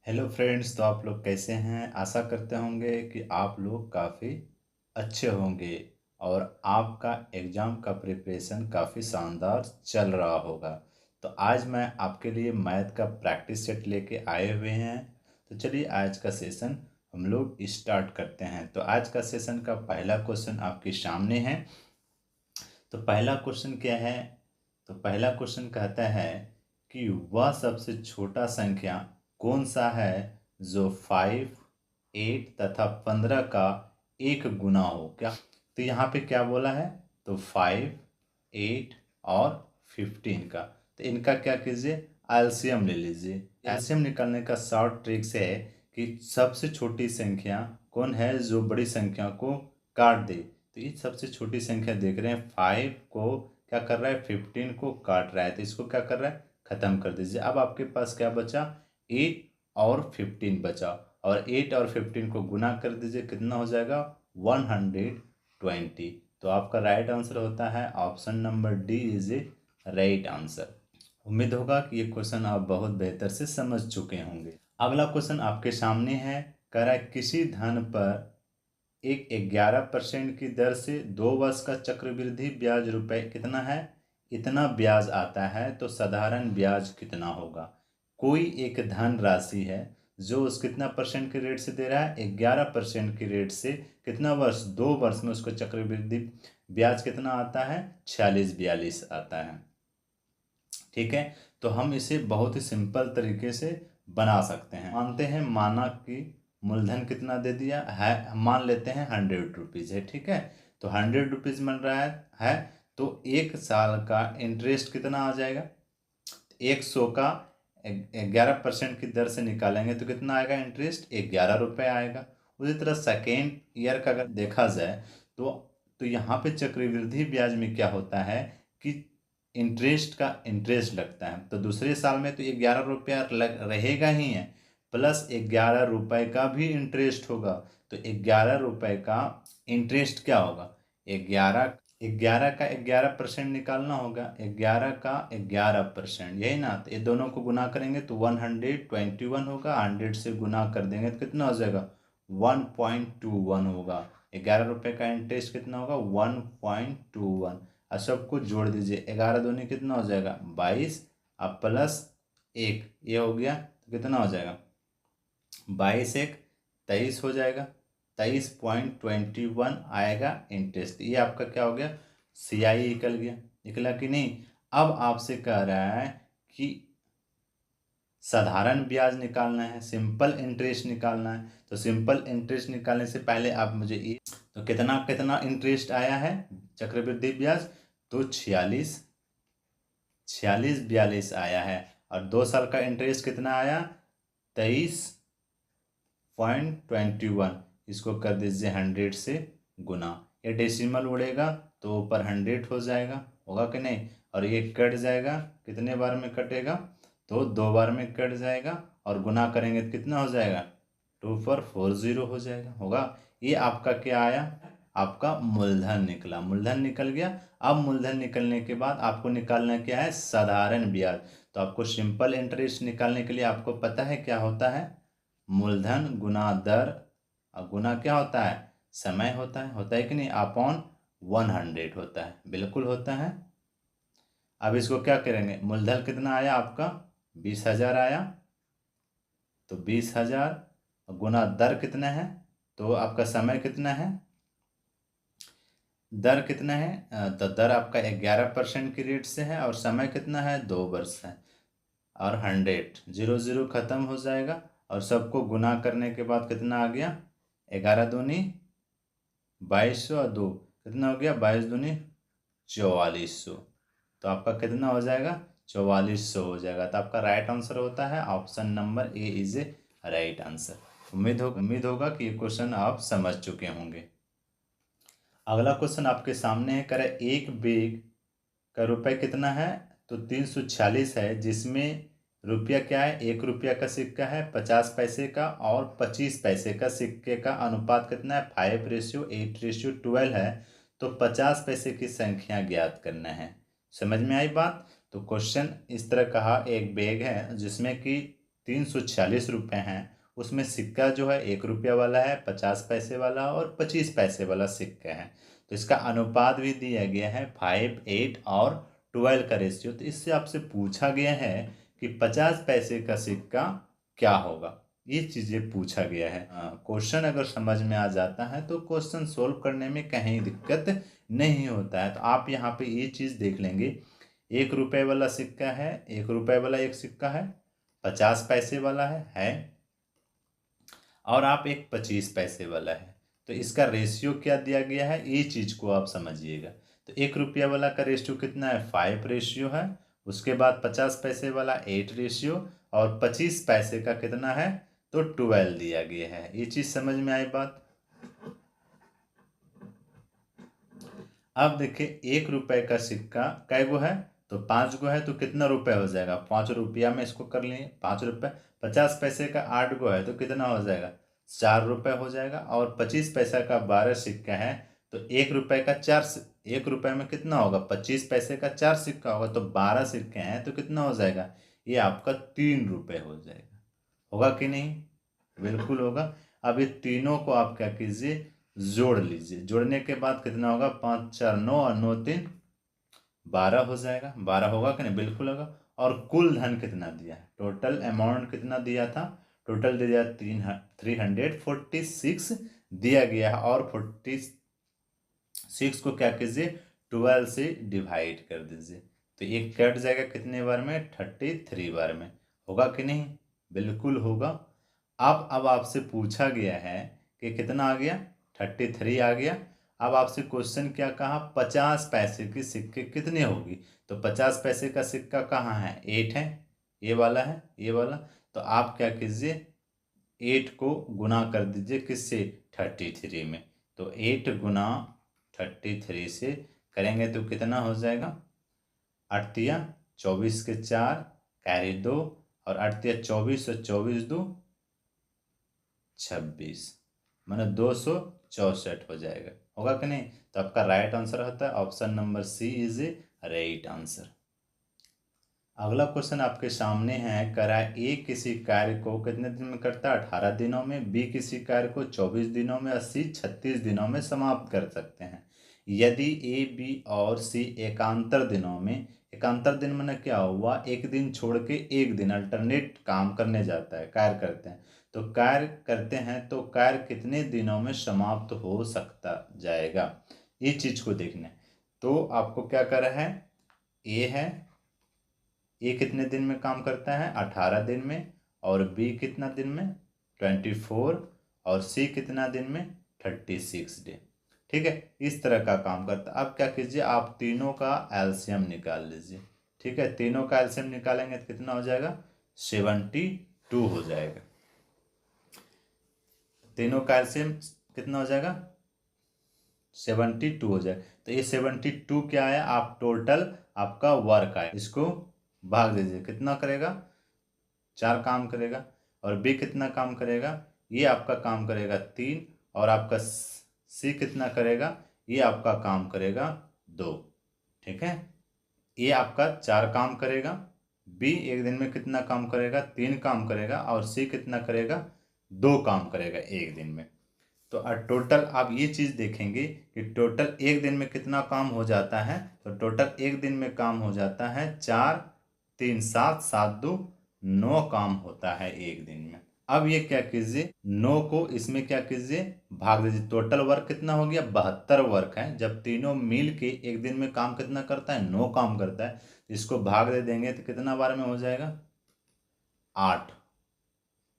Hello friends, तो आप लोग कैसे हैं। आशा करते होंगे कि आप लोग काफ़ी अच्छे होंगे और आपका एग्ज़ाम का प्रिपरेशन काफ़ी शानदार चल रहा होगा। तो आज मैं आपके लिए मैथ का प्रैक्टिस सेट लेके आए हुए हैं। तो चलिए आज का सेशन हम लोग स्टार्ट करते हैं। तो आज का सेशन का पहला क्वेश्चन आपके सामने है। तो पहला क्वेश्चन क्या है। तो पहला क्वेश्चन कहता है कि वह सबसे छोटा संख्या कौन सा है जो 5, 8 तथा 15 का एक गुना हो। क्या तो यहाँ पे क्या बोला है। तो 5, 8 और 15 का। तो इनका क्या कीजिए, एलसीएम ले लीजिए। एलसीएम निकालने का शॉर्ट ट्रिक्स है कि सबसे छोटी संख्या कौन है जो बड़ी संख्या को काट दे। तो ये सबसे छोटी संख्या देख रहे हैं, 5 को क्या कर रहा है, 15 को काट रहा है। तो इसको क्या कर रहा है, खत्म कर दीजिए। अब आपके पास क्या बचा, 8 और 15 बचा। और 8 और 15 को गुना कर दीजिए, कितना हो जाएगा, 120। तो आपका राइट आंसर होता है option number D is a right answer. उम्मीद होगा कि ये क्वेश्चन आप बहुत बेहतर से समझ चुके होंगे। अगला क्वेश्चन आपके सामने है। कह रहा है किसी धन पर एक 11% की दर से 2 वर्ष का चक्रवृद्धि ब्याज रुपए कितना है, इतना ब्याज आता है, तो साधारण ब्याज कितना होगा। कोई एक धन राशि है जो उस कितना परसेंट के रेट से दे रहा है, 11% की रेट से। कितना वर्ष, 2 वर्ष में उसको चक्रवृद्धि ब्याज कितना आता है, 46-42 आता है। ठीक है, तो हम इसे बहुत ही सिंपल तरीके से बना सकते हैं। मानते हैं, माना कि मूलधन कितना दे दिया है, मान लेते हैं 100 रुपीज़ है। ठीक है, तो 100 रुपीज़ बन रहा है। तो 1 साल का इंटरेस्ट कितना आ जाएगा, 100 का 11% की दर से निकालेंगे तो कितना आएगा, इंटरेस्ट 11 रुपये आएगा। उसी तरह सेकेंड ईयर का अगर देखा जाए तो यहाँ पे चक्रवृद्धि ब्याज में क्या होता है कि इंटरेस्ट का इंटरेस्ट लगता है। तो दूसरे साल में तो 11 रुपया रहेगा ही है, प्लस 11 रुपये का भी इंटरेस्ट होगा। तो 11 रुपये का इंटरेस्ट क्या होगा, 11 11 का 11% निकालना होगा, 11 का 11%, यही ना। तो ये दोनों को गुना करेंगे तो 121 होगा। 100 से गुना कर देंगे तो कितना हो जाएगा, 1.21 होगा। 11 रुपये का इंटरेस्ट कितना होगा, 1.21। और सबको जोड़ दीजिए, 11 दूनी कितना हो जाएगा, 22। अब प्लस 1 ये हो गया तो कितना हो जाएगा, 22 एक 23 हो जाएगा। 23.21 आएगा इंटरेस्ट। ये आपका क्या हो गया, CI निकल गया। निकला कि नहीं। अब आपसे कह रहा है कि साधारण ब्याज निकालना है, सिंपल इंटरेस्ट निकालना है। तो सिंपल इंटरेस्ट निकालने से पहले आप मुझे ये, तो कितना कितना इंटरेस्ट आया है चक्रवृद्धि ब्याज, तो 46 42 आया है। और 2 साल का इंटरेस्ट कितना आया, 23.21। इसको कर दीजिए 100 से गुना। ये डेसिमल उड़ेगा तो ऊपर 100 हो जाएगा, होगा कि नहीं। और ये कट जाएगा, कितने बार में कटेगा, तो 2 बार में कट जाएगा। और गुना करेंगे तो कितना हो जाएगा, 2440 हो जाएगा, होगा। ये आपका क्या आया, आपका मूलधन निकला। मूलधन निकल गया। अब मूलधन निकलने के बाद आपको निकालना क्या है, साधारण ब्याज। तो आपको सिंपल इंटरेस्ट निकालने के लिए आपको पता है क्या होता है, मूलधन गुना दर और गुना क्या होता है, समय होता है कि नहीं, अपॉन 100 होता है, बिल्कुल होता है। अब इसको क्या करेंगे, मूलधन कितना आया आपका, 20,000 आया। तो 20,000 गुना दर कितना है, तो आपका समय कितना है, दर कितना है, तो दर आपका 11% की रेट से है और समय कितना है, 2 वर्ष है। और 100 जीरो जीरो खत्म हो जाएगा। और सबको गुना करने के बाद कितना आ गया, 11 दूनी 2200 और 2 कितना हो गया, 22 दूनी 4400। तो आपका कितना हो जाएगा, 4400 हो जाएगा। तो आपका राइट आंसर होता है option number A is a right answer. उम्मीद होगा कि ये क्वेश्चन आप समझ चुके होंगे। अगला क्वेश्चन आपके सामने है। करे एक बेग का रुपए कितना है, तो 346 है, जिसमें रुपया क्या है, 1 रुपया का सिक्का है, 50 पैसे का और 25 पैसे का सिक्के का अनुपात कितना है, 5:8:12 है। तो 50 पैसे की संख्या ज्ञात करना है। समझ में आई बात। तो क्वेश्चन इस तरह कहा, एक बैग है जिसमें कि 346 रुपये हैं, उसमें सिक्का जो है 1 रुपया वाला है, 50 पैसे वाला और 25 पैसे वाला सिक्का है। तो इसका अनुपात भी दिया गया है 5, 8 और 12 का रेशियो। तो इससे आपसे पूछा गया है कि 50 पैसे का सिक्का क्या होगा, ये चीज़ें पूछा गया है। क्वेश्चन अगर समझ में आ जाता है तो क्वेश्चन सोल्व करने में कहीं दिक्कत नहीं होता है। तो आप यहाँ पे ये चीज़ देख लेंगे, 1 रुपये वाला सिक्का है, 1 रुपये वाला एक सिक्का है, 50 पैसे वाला है और आप एक 25 पैसे वाला है। तो इसका रेशियो क्या दिया गया है, ये चीज़ को आप समझिएगा। तो 1 रुपया वाला का रेशियो कितना है, 5 रेशियो है। उसके बाद 50 पैसे वाला 8 रेशियो और 25 पैसे का कितना है, तो 12 दिया गया है। ये चीज़ समझ में आई बात। अब देखिए 1 रुपये का सिक्का कै गो है, तो 5 गो है। तो कितना रुपये हो जाएगा, 5 रुपया में इसको कर लिए 5 रुपये। 50 पैसे का 8 गो है तो कितना हो जाएगा, 4 रुपये हो जाएगा। और 25 पैसा का 12 सिक्का है तो 1 रुपये का 1 रुपये में कितना होगा, 25 पैसे का 4 सिक्का होगा। तो 12 सिक्के हैं तो कितना हो जाएगा, ये आपका 3 रुपये हो जाएगा। होगा कि नहीं, बिल्कुल होगा। अब ये तीनों को आप क्या कीजिए, जोड़ लीजिए। जोड़ने के बाद कितना होगा, 5 4 9 और 9 3 12 हो जाएगा। 12 होगा कि नहीं, बिल्कुल होगा। और कुल धन कितना दिया है, टोटल अमाउंट कितना दिया था, टोटल दिया 346 दिया गया है। और 46 को क्या कीजिए, 12 से डिवाइड कर दीजिए। तो एक कट जाएगा कितने बार में, 33 बार में। होगा कि नहीं, बिल्कुल होगा। अब आपसे पूछा गया है कि कितना आ गया, 33 आ गया। अब आपसे क्वेश्चन क्या कहा, 50 पैसे की सिक्के कितने होगी। तो 50 पैसे का सिक्का कहाँ है, 8 है, ये वाला है, ये वाला। तो आप क्या कीजिए, 8 को गुना कर दीजिए किससे, 33 में। तो 8 गुना 33 से करेंगे तो कितना हो जाएगा, 8 तिया 24 के 4 कैरी 2 और 8 तिया 24 और 24 2 26, माने 264 हो जाएगा। होगा कि नहीं। तो आपका राइट आंसर होता है option number C is a right answer. अगला क्वेश्चन आपके सामने है, करा ए किसी कार्य को कितने दिन में करता है, 18 दिनों में। बी किसी कार्य को 24 दिनों में, सी 36 दिनों में समाप्त कर सकते हैं। यदि ए, बी और सी एकांतर दिनों में, एकांतर दिन मैंने क्या हुआ, एक दिन छोड़ के एक दिन अल्टरनेट काम करने जाता है, कार्य करते हैं। तो कार्य करते हैं तो कार्य कितने दिनों में समाप्त हो सकता जाएगा, ये चीज़ को देखना है। तो आपको क्या कर रहा है, ए है, ए कितने दिन में काम करता है, 18 दिन में। और बी कितना दिन में, 24। और सी कितना दिन में, 36 डे। ठीक है, इस तरह का काम करता है। अब क्या कीजिए, आप तीनों का एलसीएम निकाल लीजिए। ठीक है, तीनों का एलसीएम निकालेंगे तो कितना हो जाएगा, 72 हो जाएगा। तीनों का एलसीएम कितना हो जाएगा, 72 हो जाएगा। तो ये 72 क्या है, आप टोटल आपका वर्क है, इसको भाग दीजिए, कितना करेगा, 4 काम करेगा। और बी कितना काम करेगा, ये आपका काम करेगा 3। और आपका सी कितना करेगा, ये आपका काम करेगा 2। ठीक है, ये आपका 4 काम करेगा। बी एक दिन में कितना काम करेगा, 3 काम करेगा। और सी कितना करेगा, 2 काम करेगा एक दिन में। तो टोटल आप ये चीज़ देखेंगे कि टोटल एक दिन में कितना काम हो जाता है। तो टोटल एक दिन में काम हो जाता है 4 3 7 7 2 9 काम होता है एक दिन में। अब ये क्या कीजिए, 9 को इसमें क्या कीजिए, भाग दीजिए। टोटल वर्क कितना हो गया, 72 वर्क है। जब तीनों मिल के एक दिन में काम कितना करता है, 9 काम करता है। इसको भाग दे देंगे तो कितना बार में हो जाएगा, 8।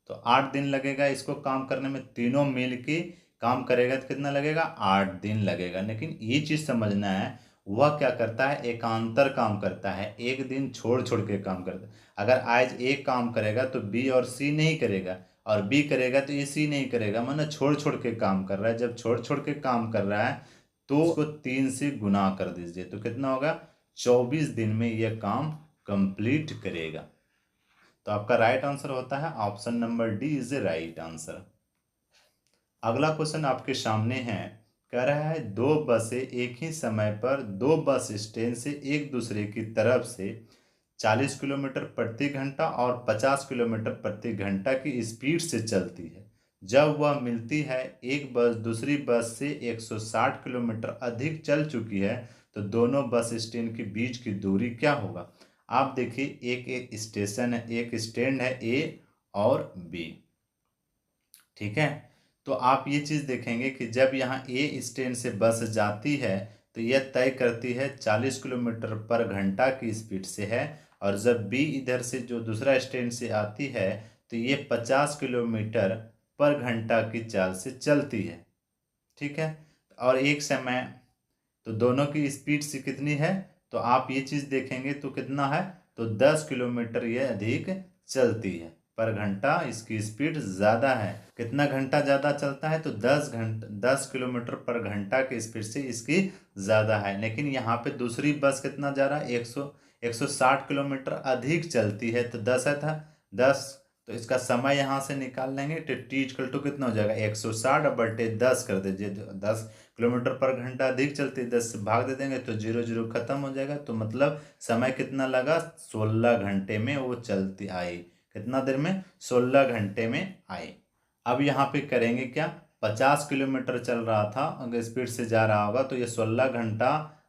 तो 8 दिन लगेगा इसको काम करने में। तीनों मिल के काम करेगा तो कितना लगेगा, 8 दिन लगेगा। लेकिन ये चीज़ समझना है, वह क्या करता है, एकांतर काम करता है, एक दिन छोड़ छोड़ के काम करता है। अगर आज एक काम करेगा तो बी और सी नहीं करेगा, और बी करेगा तो ये सी नहीं करेगा, माना छोड़ छोड़ के काम कर रहा है। जब छोड़ छोड़ के काम कर रहा है तो उसको 3 से गुना कर दीजिए, तो कितना होगा, 24 दिन में यह काम कंप्लीट करेगा। तो आपका राइट आंसर होता है option number D is a right answer. अगला क्वेश्चन आपके सामने है, कह रहा है 2 बसें एक ही समय पर 2 बस स्टैंड से एक दूसरे की तरफ से 40 किलोमीटर प्रति घंटा और 50 किलोमीटर प्रति घंटा की स्पीड से चलती है। जब वह मिलती है, एक बस दूसरी बस से 160 किलोमीटर अधिक चल चुकी है, तो दोनों बस स्टैंड के बीच की दूरी क्या होगा। आप देखिए, एक स्टेशन है, एक स्टैंड है ए और बी, ठीक है। तो आप ये चीज़ देखेंगे कि जब यहाँ ए स्टैंड से बस जाती है तो यह तय करती है 40 किलोमीटर पर घंटा की स्पीड से है, और जब बी इधर से जो दूसरा स्टैंड से आती है तो ये 50 किलोमीटर पर घंटा की चाल से चलती है, ठीक है। और एक समय तो दोनों की स्पीड से कितनी है, तो आप ये चीज़ देखेंगे तो कितना है, तो 10 किलोमीटर ये अधिक चलती है पर घंटा, इसकी स्पीड ज़्यादा है। कितना घंटा ज़्यादा चलता है, तो 10 किलोमीटर पर घंटा की स्पीड से इसकी ज़्यादा है। लेकिन यहाँ पे दूसरी बस कितना जा रहा है, 160 किलोमीटर अधिक चलती है, तो 10 है था 10, तो इसका समय यहाँ से निकाल लेंगे तो टी इक्वल टू कितना हो जाएगा, 160 बटे 10 कर दीजिए। 10 किलोमीटर पर घंटा अधिक चलती है, 10 से भाग दे देंगे तो 0 0 खत्म हो जाएगा। तो मतलब समय कितना लगा, 16 घंटे में वो चलती आई। कितना देर में, 16 घंटे में आई। अब यहाँ पे करेंगे क्या, 50 किलोमीटर चल रहा था, अगर स्पीड से जा रहा होगा तो ये 16 घंटा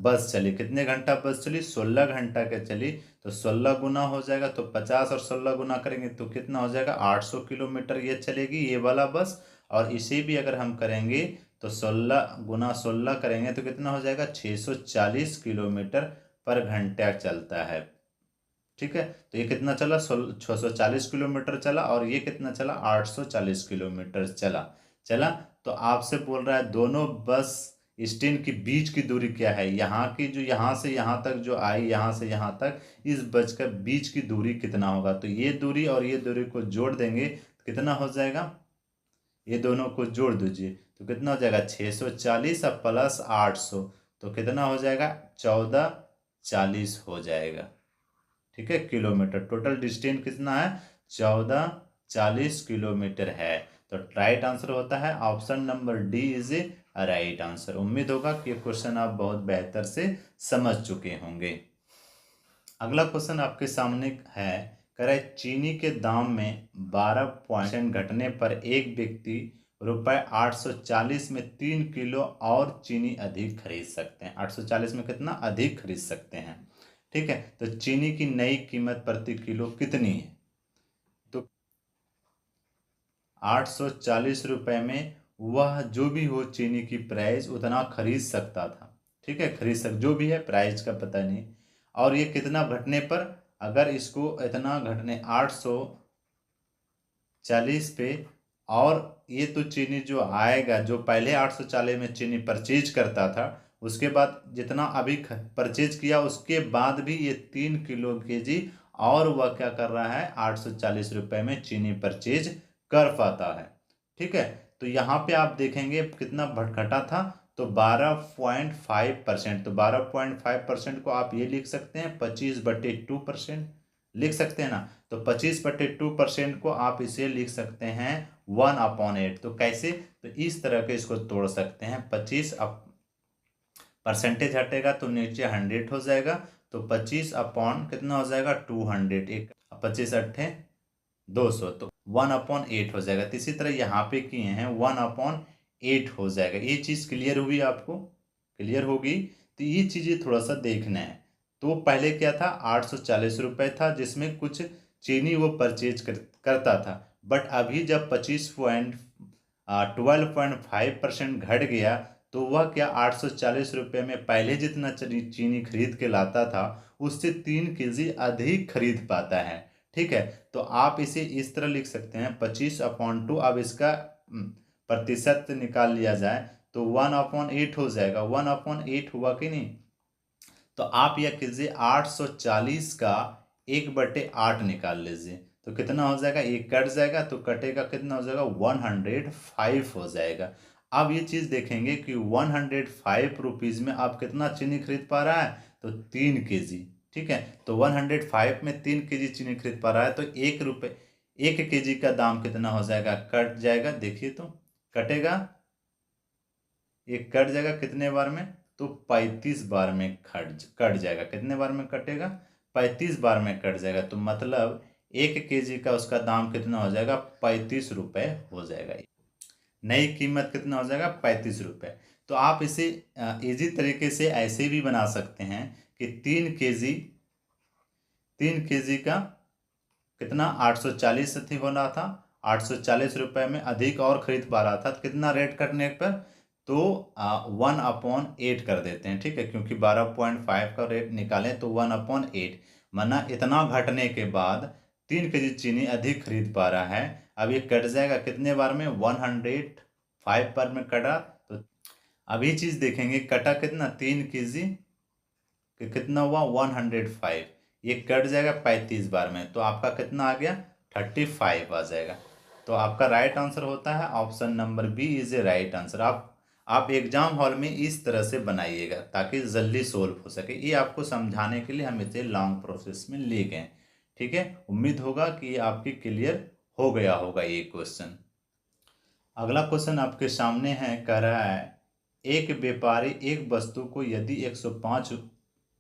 बस चली। कितने घंटा बस चली, 16 घंटा के चली, तो 16 गुना हो जाएगा, तो 50 और 16 गुना करेंगे तो कितना हो जाएगा, 800 किलोमीटर ये चलेगी ये वाला बस। और इसे भी अगर हम करेंगे तो 16 गुना 16 करेंगे तो कितना हो जाएगा, 640 किलोमीटर पर घंटा चलता है, ठीक है। तो ये कितना चला, 640 किलोमीटर चला, और ये कितना चला, 840 किलोमीटर चला चला। तो आपसे बोल रहा है दोनों बस स्टैंड के बीच की दूरी क्या है, यहाँ की जो यहाँ से यहाँ तक जो आई, यहाँ से यहाँ तक इस बस का बीच की दूरी कितना होगा। तो ये दूरी और ये दूरी को जोड़ देंगे तो कितना हो जाएगा, ये दोनों को जोड़ दीजिए तो कितना हो जाएगा, 640 और प्लस 800, तो कितना हो जाएगा, 1440 हो जाएगा, ठीक है। किलोमीटर टोटल डिस्टेंस कितना है, 1440 किलोमीटर है। तो राइट आंसर होता है option number D is a right answer. उम्मीद होगा कि ये क्वेश्चन आप बहुत बेहतर से समझ चुके होंगे। अगला क्वेश्चन आपके सामने है, करे चीनी के दाम में 12% घटने पर एक व्यक्ति रुपए 840 में 3 किलो और चीनी अधिक खरीद सकते हैं। 840 में कितना अधिक खरीद सकते हैं, ठीक है। तो चीनी की नई कीमत प्रति किलो कितनी है, तो 840 रुपये में वह जो भी हो चीनी की प्राइस उतना खरीद सकता था, ठीक है। जो भी है, प्राइस का पता नहीं। और ये कितना घटने पर, अगर इसको इतना घटने 840 पे, और ये तो चीनी जो आएगा, जो पहले 840 में चीनी परचेज करता था, उसके बाद जितना अभी परचेज किया उसके बाद भी ये 3 किलो केजी और वह क्या कर रहा है, 840 रुपये में चीनी परचेज कर पाता है, ठीक है। तो यहाँ पे आप देखेंगे कितना घटा था, तो 12.5%। तो 12.5% को आप ये लिख सकते हैं 25/2% लिख सकते हैं ना। तो 25/2% को आप इसे लिख सकते हैं 1/8। तो कैसे, तो इस तरह के इसको तोड़ सकते हैं। 25 परसेंटेज हटेगा तो नीचे 100 हो जाएगा, तो 25 अपॉन कितना हो जाएगा, 200। एक 25 अट्ठे 200, तो 1/8 हो जाएगा। तो इसी तरह यहाँ पे किए हैं 1/8 हो जाएगा। ये चीज़ क्लियर हुई, आपको क्लियर होगी। तो ये चीज़ें थोड़ा सा देखना है। तो पहले क्या था, 840 रुपये था जिसमें कुछ चीनी वो परचेज करता था, बट अभी जब 12.5% घट गया, तो वह क्या 840 रुपये में पहले जितना चीनी खरीद के लाता था उससे 3 केजी अधिक खरीद पाता है, ठीक है। तो आप इसे इस तरह लिख सकते हैं 25/2। अब इसका प्रतिशत निकाल लिया जाए तो 1/8 हो जाएगा। 1/8 हुआ कि नहीं, तो आप यह कीजिए 840 का 1/8 निकाल लीजिए, तो कितना हो जाएगा, एक कट जाएगा तो कटेगा कितना हो जाएगा, 105 हो जाएगा। अब ये चीज़ देखेंगे कि 105 रुपीज़ में आप कितना चीनी खरीद पा रहा है, तो 3 केजी, ठीक है। तो 105 में 3 केजी चीनी खरीद पा रहा है, तो 1 केजी का दाम कितना हो जाएगा, कट जाएगा। देखिए तो कटेगा, ये कट जाएगा कितने बार में, तो 35 बार में कट जाएगा। कितने बार में कटेगा, 35 बार में कट जाएगा, तो मतलब 1 kg का उसका दाम कितना हो जाएगा, 35 रुपये हो जाएगा। नई कीमत कितना हो जाएगा, 35 रुपये। तो आप इसे इजी तरीके से ऐसे भी बना सकते हैं कि 3 kg का कितना 840 थी होना था, 840 रुपये में अधिक और खरीद पा रहा था, तो कितना रेट करने पर, तो 1/8 कर देते हैं, ठीक है, क्योंकि 12.5 का रेट निकालें तो 1/8, माना इतना घटने के बाद 3 kg चीनी अधिक खरीद पा रहा है। अब ये कट जाएगा कितने बार में, 105 बार में कटा। तो अब ये चीज़ देखेंगे, कटा कितना 3 kg कि कितना हुआ 105, ये कट जाएगा 35 बार में, तो आपका कितना आ गया 35 आ जाएगा। तो आपका राइट आंसर होता है option number B is a right answer. आप एग्जाम हॉल में इस तरह से बनाइएगा ताकि जल्दी सोल्व हो सके। ये आपको समझाने के लिए हम इसे लॉन्ग प्रोसेस में ले गए, ठीक है। उम्मीद होगा कि ये आपकी क्लियर हो गया होगा ये क्वेश्चन। अगला क्वेश्चन आपके सामने है, कह रहा है एक व्यापारी एक वस्तु को यदि 105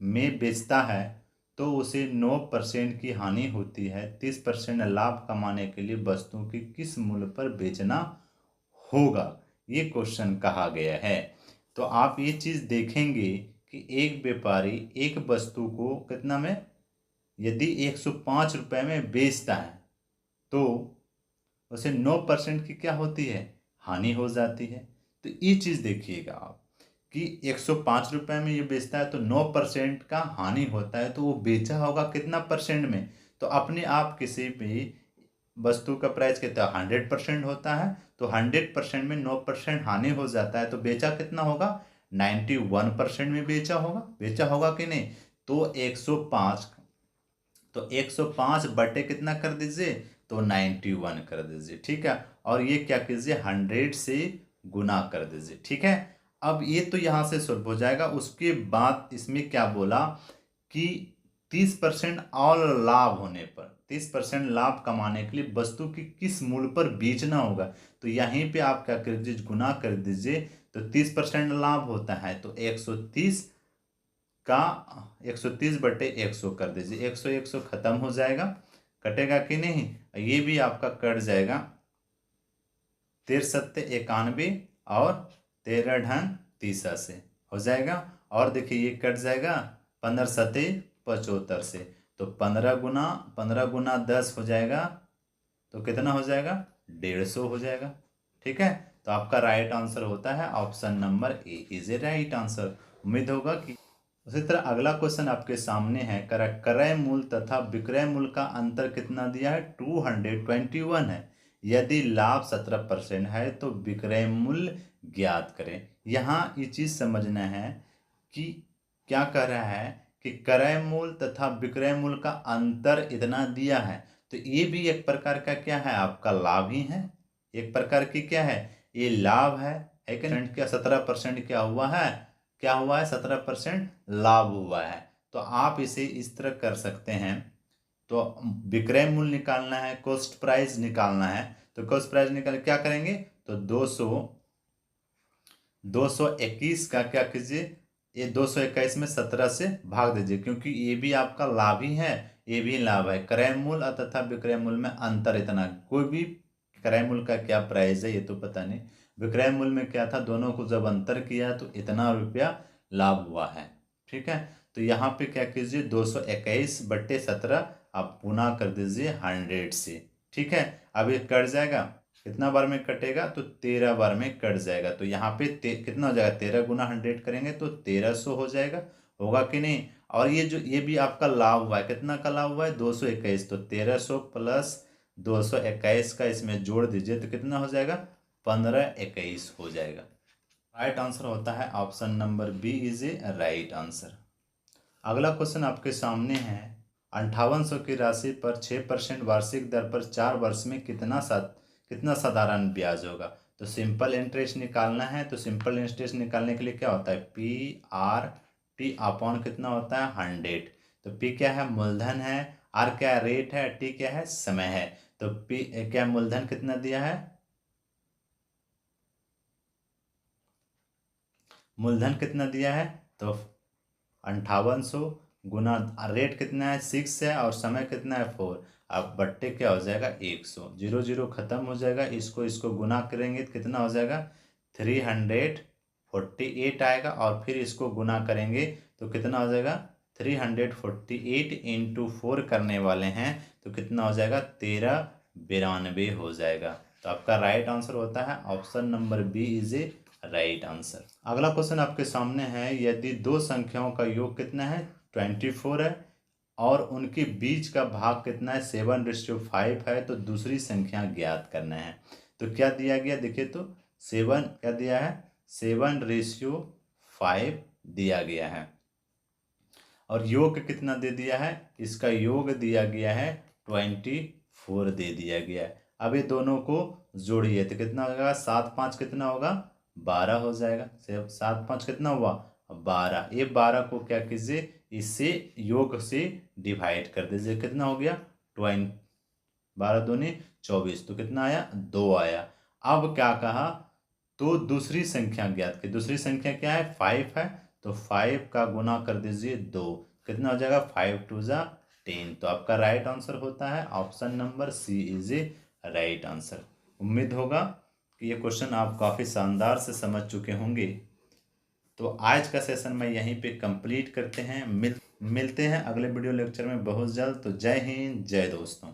में बेचता है तो उसे 9% की हानि होती है। 30% लाभ कमाने के लिए वस्तु की किस मूल्य पर बेचना होगा, ये क्वेश्चन कहा गया है। तो आप ये चीज़ देखेंगे कि एक व्यापारी एक वस्तु को कितना में, यदि 105 रुपये में बेचता है तो उसे 9% की क्या होती है, हानि हो जाती है। तो ये चीज़ देखिएगा आप कि 105 रुपये में ये बेचता है तो 9% का हानि होता है, तो वो बेचा होगा कितना परसेंट में, तो अपने आप किसी भी वस्तु का प्राइस कितना 100% होता है, तो 100% में 9% हानि हो जाता है, तो बेचा कितना होगा 91% में बेचा होगा कि नहीं। तो 105, तो 105 बटे कितना कर दीजिए, तो 91 कर दीजिए, ठीक है। और ये क्या कीजिए 100 से गुना कर दीजिए, ठीक है। अब ये तो यहाँ से सॉल्व हो जाएगा। उसके बाद इसमें क्या बोला कि 30% और लाभ होने पर, 30% लाभ कमाने के लिए वस्तु की किस मूल्य पर बेचना होगा, तो यहीं पे आप क्या कर दीजिए गुना कर दीजिए, तो 30% लाभ होता है तो 130 का 130 बटे 100 कर दीजिए, 100 खत्म हो जाएगा, कटेगा कि नहीं, ये भी आपका कट जाएगा। 13×7 = 91 और 13×2 से हो जाएगा। और देखिए ये कट जाएगा 15×7 = 75 से, तो 15 गुना 10 हो जाएगा, तो कितना हो जाएगा 150 हो जाएगा, ठीक है। तो आपका राइट आंसर होता है option number A is a right answer. उम्मीद होगा कि उसी तरह अगला क्वेश्चन आपके सामने है, क्रय मूल्य तथा विक्रय मूल्य का अंतर कितना दिया है, 221 है। यदि लाभ 17% है तो विक्रय मूल्य ज्ञात करें। यहाँ ये चीज़ समझना है कि क्या कह रहा है कि क्रय मूल्य तथा विक्रय मूल्य का अंतर इतना दिया है, तो ये भी एक प्रकार का क्या है आपका लाभ ही है, एक प्रकार की क्या है ये लाभ है कि नहीं। क्या 17% क्या हुआ है, 17% लाभ हुआ है। तो आप इसे इस तरह कर सकते हैं, तो विक्रय मूल्य निकालना है, कॉस्ट प्राइस निकालना है, तो कॉस्ट प्राइस निकाल क्या करेंगे, तो 221 का क्या कीजिए, ये 221 में 17 से भाग दीजिए, क्योंकि ये भी आपका लाभ ही है, ये भी लाभ है। क्रय मूल्य तथा विक्रय मूल्य में अंतर इतना, कोई भी क्रय मूल्य का क्या प्राइस है ये तो पता नहीं, विक्रय मूल्य में क्या था, दोनों को जब अंतर किया तो इतना रुपया लाभ हुआ है, ठीक है। तो यहाँ पे क्या कीजिए 221/17 आप गुना कर दीजिए 100 से, ठीक है। अब ये कट जाएगा, कितना बार में कटेगा, तो 13 बार में कट जाएगा। तो यहाँ पे कितना हो जाएगा, 13 × 100 करेंगे तो 1300 हो जाएगा, होगा कि नहीं। और ये भी आपका लाभ हुआ है, कितना का लाभ हुआ है 221, तो 1300 प्लस 221 का इसमें जोड़ दीजिए तो कितना हो जाएगा 1521 हो जाएगा। राइट आंसर होता है option number B is a right answer. अगला क्वेश्चन आपके सामने है, 5800 की राशि पर 6% वार्षिक दर पर 4 वर्ष में कितना साधारण ब्याज होगा। तो सिंपल इंटरेस्ट निकालना है, तो सिंपल इंटरेस्ट निकालने के लिए क्या होता है PRT अपॉन कितना होता है 100। तो P क्या है मूलधन है, R क्या है रेट है, T क्या है समय है। तो P क्या मूलधन कितना दिया है, मूलधन कितना दिया है, तो 5800 गुना रेट कितना है 6 है और समय कितना है 4। अब बट्टे क्या हो जाएगा 100, 0 0 खत्म हो जाएगा, इसको गुना करेंगे तो कितना हो जाएगा 348 आएगा, और फिर इसको गुना करेंगे तो कितना हो जाएगा 348 इंटू 4 करने वाले हैं तो कितना हो जाएगा 1392 हो जाएगा। तो आपका राइट आंसर होता है option number B is a right answer. अगला क्वेश्चन आपके सामने है, यदि दो संख्याओं का योग कितना है 24 है और उनके बीच का भाग कितना है 7:5 है, तो दूसरी संख्या ज्ञात करना है। तो क्या दिया गया देखिए, तो 7 क्या दिया है 7:5 दिया गया है, और योग कितना दे दिया है, इसका योग दिया गया है 24 दे दिया गया है। अब ये दोनों को जोड़िए तो कितना होगा 7 5 कितना होगा 12 हो जाएगा। 7 5 कितना हुआ 12। ये 12 को क्या कीजिए इससे योग से डिवाइड कर दीजिए, कितना हो गया 20, 12 दूनी 24, तो कितना आया 2 आया। अब क्या कहा, तो दूसरी संख्या ज्ञात की, दूसरी संख्या क्या है 5 है, तो 5 का गुना कर दीजिए 2, कितना हो जाएगा 5 2 जा 10। तो आपका राइट आंसर होता है option number C is a right answer. उम्मीद होगा कि ये क्वेश्चन आप काफ़ी शानदार से समझ चुके होंगे। तो आज का सेशन मैं यहीं पे कंप्लीट करते हैं, मिलते हैं अगले वीडियो लेक्चर में बहुत जल्द। तो जय हिंद जय दोस्तों।